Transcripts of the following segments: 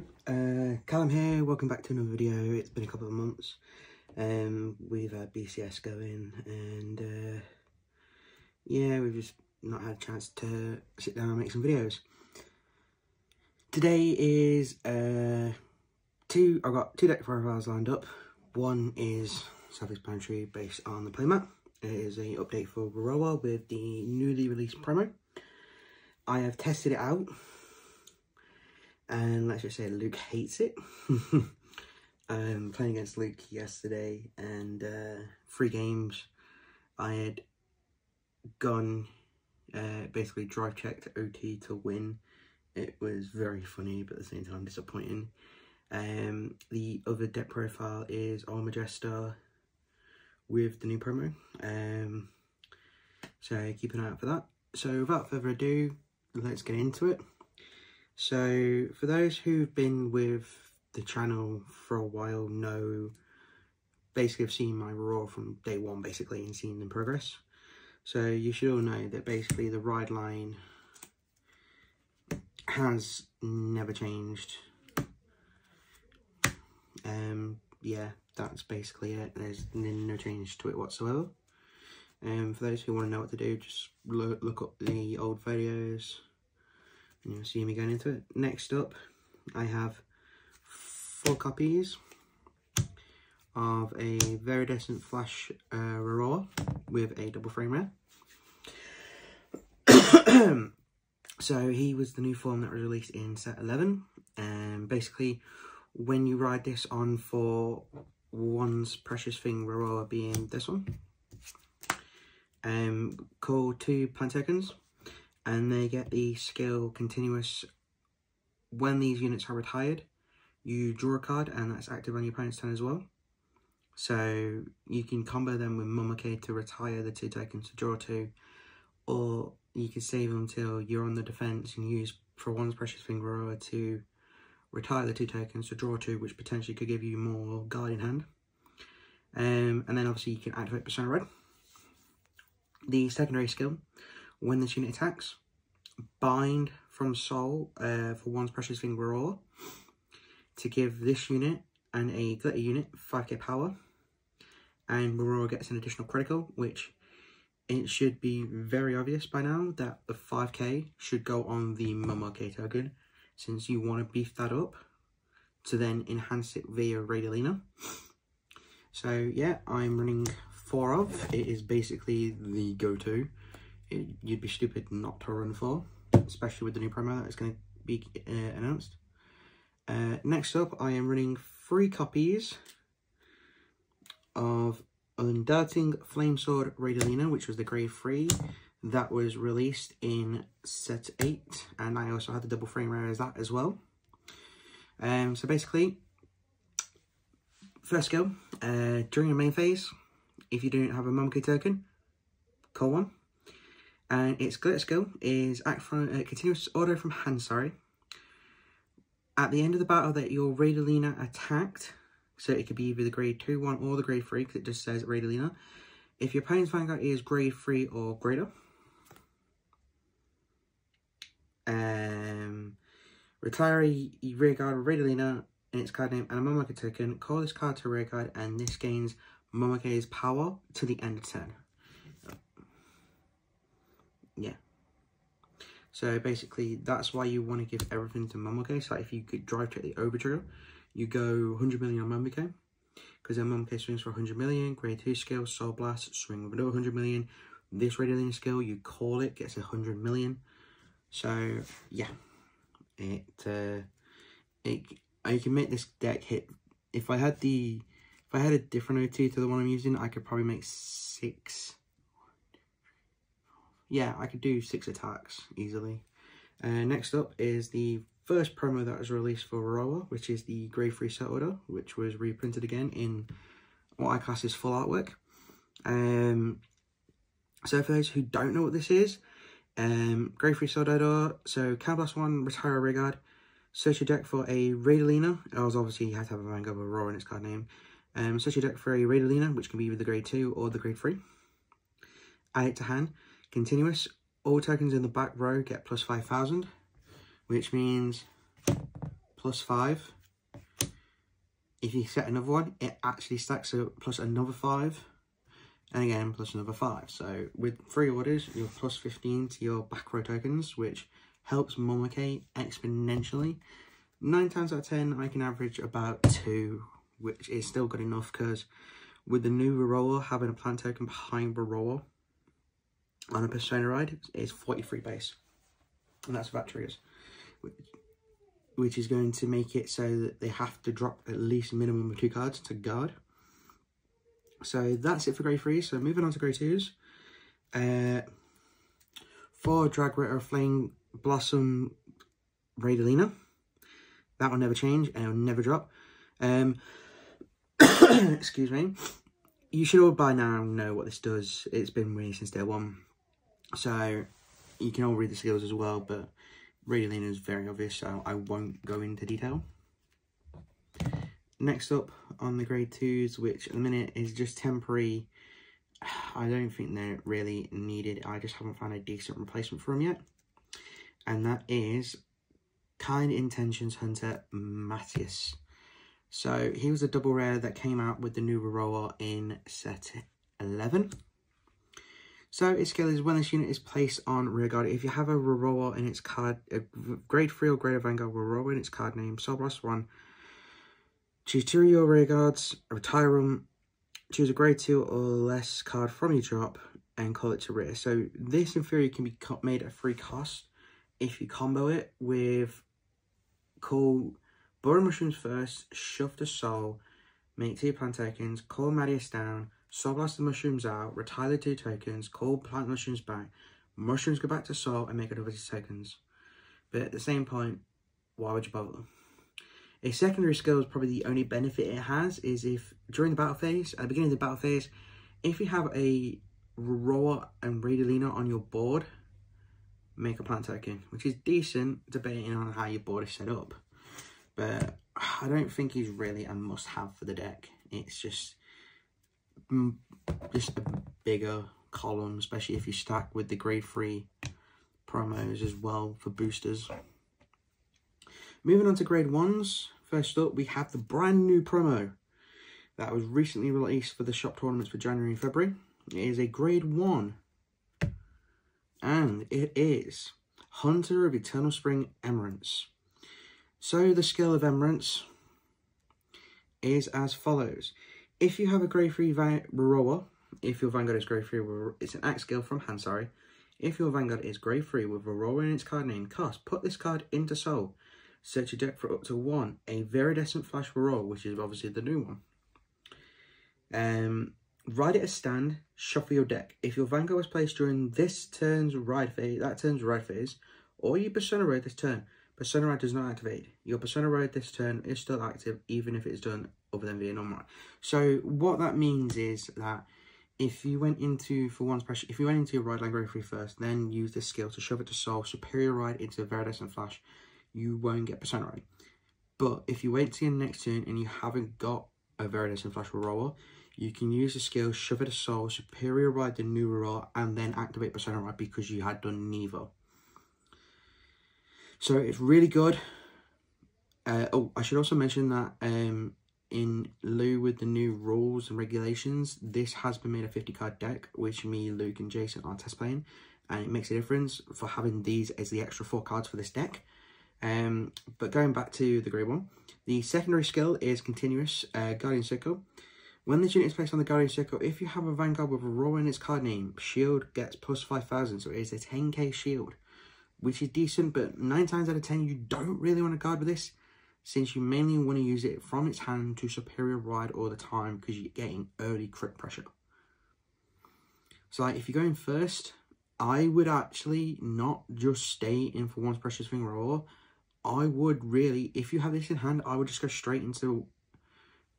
YouTube, Callum here, welcome back to another video. It's been a couple of months. We've had BCS going and yeah, we've just not had a chance to sit down and make some videos. Today is I've got two deck profiles lined up. One is self-explanatory based on the playmat. It is an update for Rorowa with the newly released promo. I have tested it out. And let's just say Luke hates it. Playing against Luke yesterday and 3 games. I had gone basically drive checked OT to win. It was very funny but at the same time disappointing. The other deck profile is All Majesta with the new promo. So keep an eye out for that. So without further ado, let's get into it. So, for those who've been with the channel for a while basically have seen my Rorowa from day one, basically, and seen the progress. So, you should all know that basically the ride line has never changed. Yeah, that's basically it. There's no change to it whatsoever. For those who want to know what to do, just look up the old videos. And you'll see me going into it. Next up, I have 4 copies of a Viridescent Flash Rorowa with a double frame rare. So he was the new form that was released in set 11. And basically, when you ride this on for one's precious thing Rorowa being this one, call 2 plant tokens. And they get the skill continuous. When these units are retired, you draw a card and that's active on your opponent's turn as well. So you can combo them with Momake to retire the 2 tokens to draw 2, or you can save them until you're on the defense and use for one's precious thing Rorowa to retire the 2 tokens to draw 2, which potentially could give you more guard in hand. And then obviously you can activate Persona Red. The secondary skill, when this unit attacks, bind from soul for one's precious thing Rorowa to give this unit and a glitter unit 5k power, and Rorowa gets an additional critical, which it should be very obvious by now that the 5k should go on the Momake token, since you want to beef that up to then enhance it via Radiolina. So yeah, I'm running 4 of. It is basically the go-to. You'd be stupid not to run 4, especially with the new promo that is going to be announced. Next up, I am running 3 copies of Undoubting Flamesword Radiolina, which was the grade 3 that was released in set 8, and I also had the double frame rare as that as well. So basically, first skill, during your main phase, if you don't have a Momake token, call 1. And its glitter skill is act from continuous order from hand, At the end of the battle that your Radiolina attacked, so it could be either the grade 2 one or the grade 3, because it just says Radiolina. If your opponent's Vanguard is grade 3 or greater, retire a rearguard Radiolina in its card name and a Momake token, call this card to rearguard, and this gains Momake's power to the end of turn. Yeah. So basically, that's why you want to give everything to Momake. So if you could drive check the over trigger, you go 100 million on Momake, because then Momake swings for 100 million. Grade 2 skill, Soul Blast, swing with another 100 million. This Radiolina skill, you call it, gets 100 million. So yeah, I can make this deck hit. If I had a different OT to the one I'm using, I could probably make 6. Yeah, I could do 6 attacks easily. Next up is the first promo that was released for Rorowa, which is the grade 3 set order, which was reprinted again in what I class as full artwork. So for those who don't know what this is, grade 3 set order, so Counterblast 1, retire a rearguard, search your deck for a Radiolina, as obviously you have to have a Vanguard with Rorowa in its card name. Search your deck for a Radiolina, which can be either the grade 2 or the grade 3. Add it to hand. Continuous, all tokens in the back row get plus 5,000, which means +5. If you set another one, it actually stacks up plus another 5. And again, plus another 5. So with 3 orders, you're +15 to your back row tokens, which helps Momake exponentially. 9 times out of 10, I can average about 2, which is still good enough because with the new Rorowa, having a plant token behind Rorowa on a Persona ride is 43 base. And that's without triggers, which is going to make it so that they have to drop at least a minimum of 2 cards to guard. So that's it for grade 3. So moving on to grade 2s. For Drag Ritter Flame Blossom Raidalina, that will never change and it will never drop. Excuse me. You should all by now know what this does. It's been released since day 1. So you can all read the skills as well, but Raidalina is very obvious, so I won't go into detail. Next up on the grade 2s, which at the minute is just temporary. I don't think they're really needed. I just haven't found a decent replacement for them yet. And that is Kind Intentions Hunter Matthias. So he was a double rare that came out with the new Rorowa in set 11. So its skill is when this unit is placed on rearguard, if you have a Rorowa in its card, a grade 3 or greater Vanguard Rorowa in its card name, Soul Blast 1, choose 2 of your rearguards, retire them, choose a grade 2 or less card from your drop, and call it to rear. So this in theory can be made at free cost if you combo it with call Boring Mushrooms first, shove the soul, make 2 plant tokens, call Matthias down, Soul Blast the mushrooms out, retire the 2 tokens, call plant mushrooms back, mushrooms go back to soul and make another 2 tokens. But at the same point, why would you bother? A secondary skill is probably the only benefit it has is if during the battle phase, at the beginning of the battle phase, if you have a Rorowa and Raidalina on your board, make a plant token, which is decent debating on how your board is set up. But I don't think he's really a must-have for the deck. It's just a bigger column, especially if you stack with the grade 3 promos as well for boosters. Moving on to grade 1s. First up, we have the brand new promo that was recently released for the shop tournaments for January and February. It is a grade 1. And it is Hunter of Eternal Spring Emerance. So the skill of Emerance is as follows. If you have a grade 3 Rorowa, if your Vanguard is grade 3, it's an act skill from hand, sorry. If your Vanguard is grade 3 with Rorowa in its card name, cast, put this card into Soul. Search your deck for up to 1, a Viridescent Flash Rorowa, which is obviously the new one. Ride it as stand, shuffle your deck. If your Vanguard was placed during this turn's ride phase, or you Persona Ride this turn, Persona Ride does not activate. Your Persona Ride this turn is still active, even if it's done other than via normal ride. So what that means is that if you went into, if you went into your ride line grade 3 first, then use this skill to shove it to Soul, Superior Ride into Viridescent Flash, you won't get Persona Ride. But if you wait to your next turn and you haven't got a Viridescent Flash Rorowa, you can use the skill, shove it to Soul, Superior Ride the new Rorowa, and then activate Persona Ride because you had done neither. So it's really good. Oh, I should also mention that in lieu with the new rules and regulations, this has been made a 50 card deck, which me, Luke and Jason are test playing, and it makes a difference for having these as the extra 4 cards for this deck. But going back to the grade 1, the secondary skill is Continuous Guardian Circle. When this unit is placed on the Guardian Circle, if you have a Vanguard with a Rorowa in its card name, shield gets plus 5,000, so it is a 10k shield, which is decent, but 9 times out of 10 you don't really want to guard with this, since you mainly want to use it from its hand to Superior Ride all the time because you're getting early crit pressure. So like, if you're going first, I would actually not just stay in for Once Precious Thing Rorowa. I would really, if you have this in hand, I would just go straight into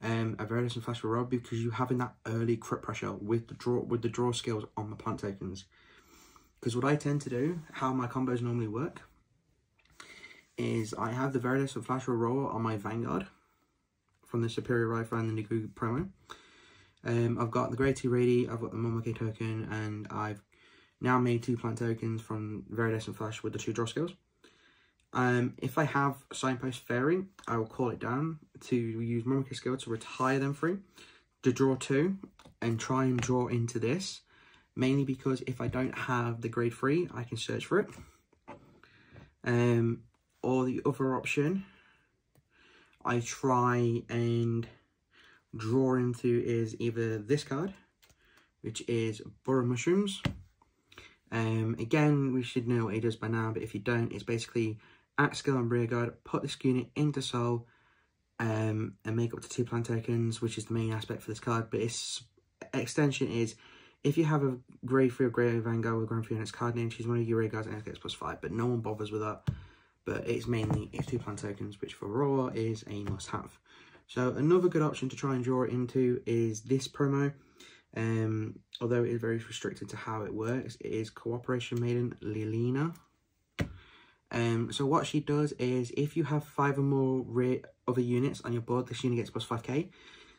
a Viridescent Flash Rorowa because you're having that early crit pressure with the draw skills on the plant tokens. Because what I tend to do, how my combos normally work, is I have the Viridescent Flash Rorowa on my Vanguard from the Superior Ride and the Niku promo. I've got the grade 2 Rady, I've got the Momake token, and I've now made 2 plant tokens from Viridescent Flash with the 2 draw skills. If I have Signpost Fairy, I will call it down to use Momoke skill to retire them 3, to draw 2, and try and draw into this. Mainly because if I don't have the grade 3, I can search for it. Or the other option I try and draw into is either this card, which is Burrow Mushrooms. Again, we should know what it does by now, but if you don't, it's basically at skill and rear guard, put this unit into soul, and make up to 2 plant tokens, which is the main aspect for this card. But its extension is, if you have a grade 3 or grade Vanguard with Grand 3 on its card name, choose one of your rear guards and it gets +5, but no one bothers with that. But it's 2 plant tokens, which for Rorowa is a must-have. So another good option to try and draw it into is this promo. Although it is very restricted to how it works, it is Cooperation Maiden Lilina. So what she does is, if you have 5 or more other units on your board, this unit gets +5k.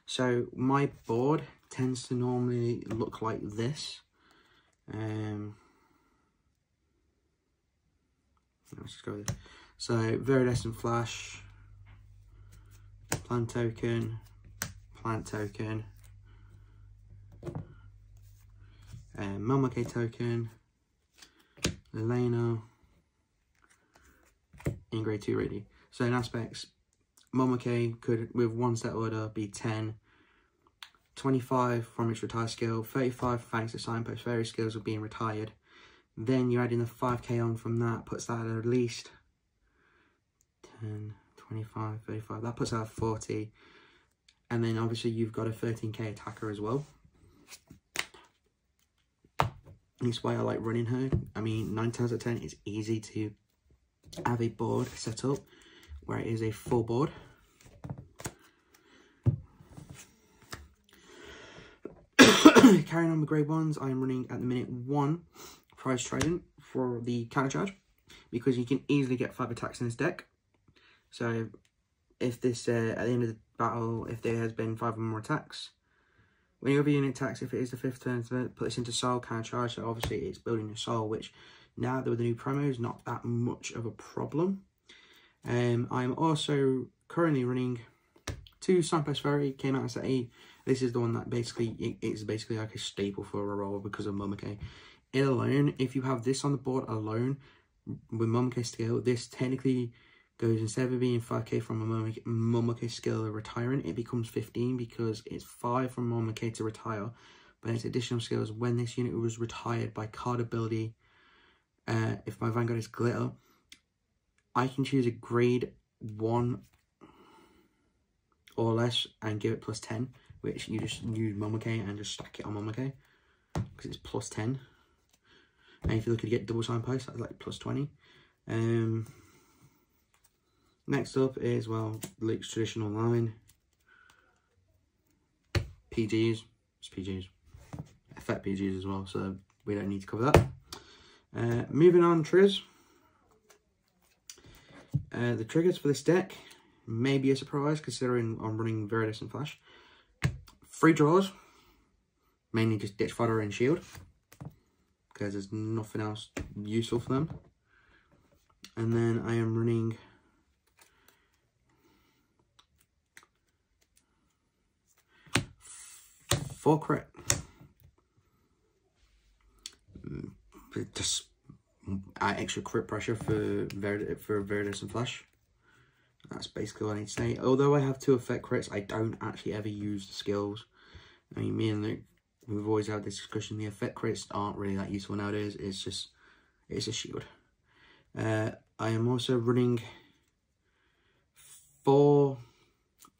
So my board tends to normally look like this. Let's just go with it. So Viridescent Flash, plant token, Momoke token, Elena, in grade 2 ready. So in aspects, Momoke could, with 1 set order, be 10, 25 from its retired skill, 35 thanks to Signpost Fairy skills of being retired. Then you add in the 5k on from that, puts that at least 10, 25, 35, that puts that at 40. And then obviously you've got a 13k attacker as well. That's why I like running her. I mean, 9 times out of 10, it's easy to have a board set up where it is a full board. Carrying on with grade 1s, I'm running at the minute 1 Prize Trident for the counter charge, because you can easily get 5 attacks in this deck. So if this, at the end of the battle, if there has been 5 or more attacks, when your other unit attacks, if it is the 5th turn, put this into soul, counter charge. So obviously it's building your soul, which now that with the new promo is not that much of a problem. I'm also currently running 2 Signpost Fairy, came out as set A. This is the one that basically, it's basically like a staple for Rorowa because of Momoke. It alone, if you have this on the board alone, with Momoke skill, this technically goes, instead of being 5k from a Momoke skill retiring, it becomes 15 because it's 5 from Momoke to retire. But its additional skills, when this unit was retired by card ability, if my Vanguard is Glitter, I can choose a grade 1 or less and give it +10, which you just use Momoke and just stack it on Momoke because it's +10. And if you're looking to get double Signpost, that's like +20. Next up is, well, Luke's traditional line. PGs, it's PGs. Effect PGs as well, so we don't need to cover that. Moving on, triggers. The triggers for this deck may be a surprise considering I'm running Viridescent Flash. 3 draws, mainly just Ditch Fodder and Shield, because there's nothing else useful for them. And then I am running 4 crit. Just add extra crit pressure for Viridescent Flash. That's basically what I need to say. Although I have 2 effect crits, I don't actually ever use the skills. I mean, me and Luke, we've always had this discussion. The effect crits aren't really that useful nowadays. It's just, it's a shield. I am also running 4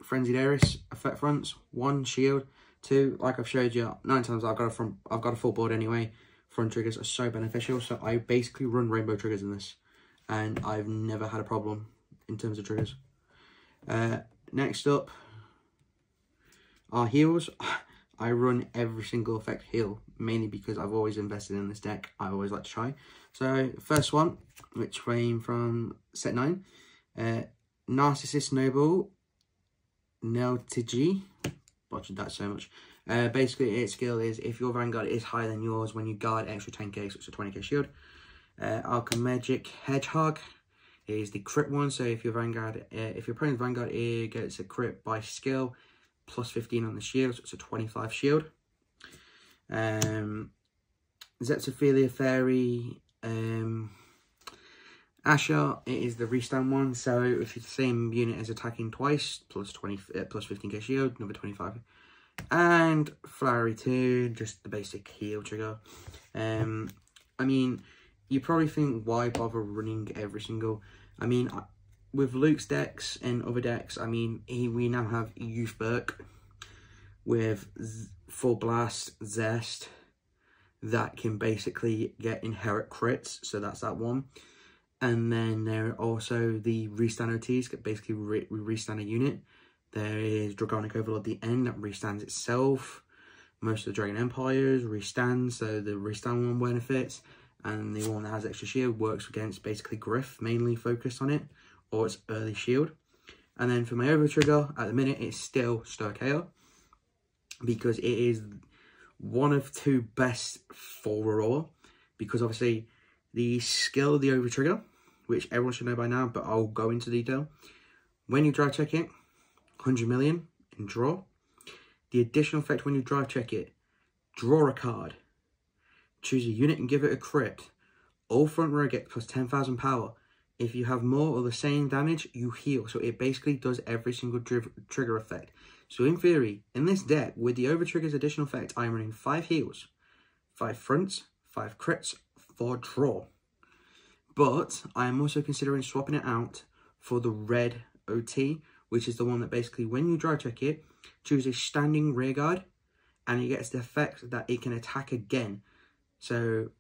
Frenzied Heiress effect fronts, 1 shield, 2, like I've showed you, 9 times I've got a full board anyway. Front triggers are so beneficial, so I basically run rainbow triggers in this, and I've never had a problem in terms of triggers. Next up are heals. I run every single effect heal, mainly because I've always invested in this deck. I always like to try. So first one, which came from set 9, Narcissist Noble Neltigi. Botched that so much. Basically, its skill is, if your Vanguard is higher than yours, when you guard extra 10k, so it's a 20k shield. Alchemagic Hedgehog. is the crit one. So if your Vanguard, if your opponent's Vanguard gets a crit by skill, plus 15 on the shield, so it's a 25 shield. Zepsophilia Fairy, Asher, it is the restand one. So if it's the same unit as attacking twice, plus 15k shield, another 25. And Flowery 2, just the basic heal trigger. I mean, you probably think, why bother running every single... I mean, with Luke's decks and other decks, I mean, we now have Youth Burke with Full Blast, Zest, that can basically get inherit crits, so that's that one. And then there are also the restand OTs, basically restand a unit. There is Dragonic Overlord at the end that restands itself. Most of the Dragon Empires restand, so the restand one benefits. And the one that has extra shield works against basically Griff, mainly focused on it, or its early shield. And then for my over trigger, at the minute, it's still Stoicheo, because it is one of two best for Rorowa, because obviously the skill of the over trigger, which everyone should know by now, but I'll go into detail. When you drive check it, 100 million in draw. The additional effect when you drive check it, draw a card, choose a unit and give it a crit. All front row get plus 10,000 power. If you have more or the same damage, you heal. So it basically does every single trigger effect. So in theory, in this deck, with the over trigger's additional effect, I'm running 5 heals, 5 fronts, 5 crits, 4 draw. But I am also considering swapping it out for the red OT, which is the one that basically, when you drive check it, choose a standing rearguard, and it gets the effect that it can attack again. So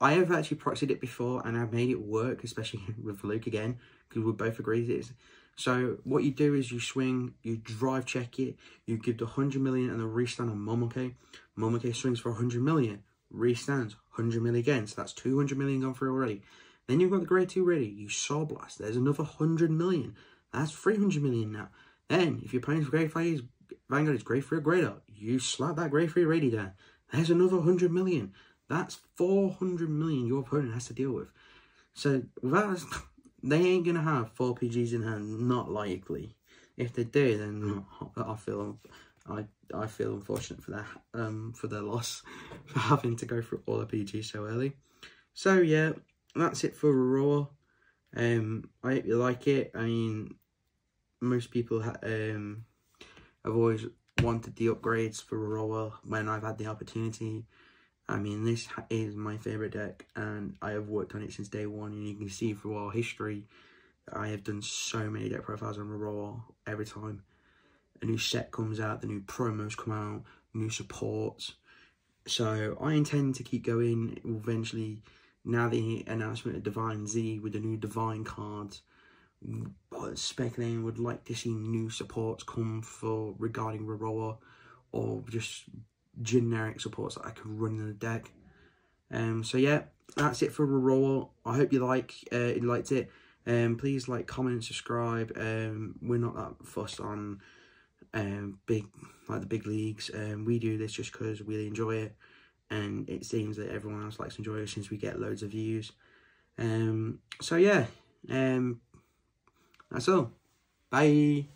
I have actually proxied it before, and I've made it work, especially with Luke again, because we both agree it is. So what you do is you swing, you drive check it, you give the 100 million and the restand on Momoke. Momoke swings for 100 million, restands 100 million again, so that's 200 million gone through already. Then you've got the grade 2 ready, you Soul Blast, there's another 100 million, that's 300 million now. Then, if your opponent's grade 5 Vanguard is grade 3 or greater, you slap that grade 3 ready down, there's another 100 million. That's 400 million your opponent has to deal with. So, without, they ain't going to have 4 PGs in hand, not likely. If they do, then I feel unfortunate for their loss, for having to go through all the PGs so early. So, yeah, that's it for Rorowa. I hope you like it. I mean, most people have always wanted the upgrades for Rorowa when I've had the opportunity. I mean, this is my favourite deck, and I have worked on it since day one, and you can see through our history that I have done so many deck profiles on Rorowa. Every time a new set comes out, the new promos come out, new supports. So I intend to keep going. Eventually, now the announcement of Divine Z with the new Divine cards, speculating would like to see new supports come for regarding Rorowa, or just generic supports that I can run in the deck. So yeah, that's it for Rorowa. I hope you liked it. Please like, comment, subscribe. We're not that fussed on the big leagues. We do this just because we enjoy it, and it seems that everyone else likes to enjoy it since we get loads of views. So yeah, that's all. Bye.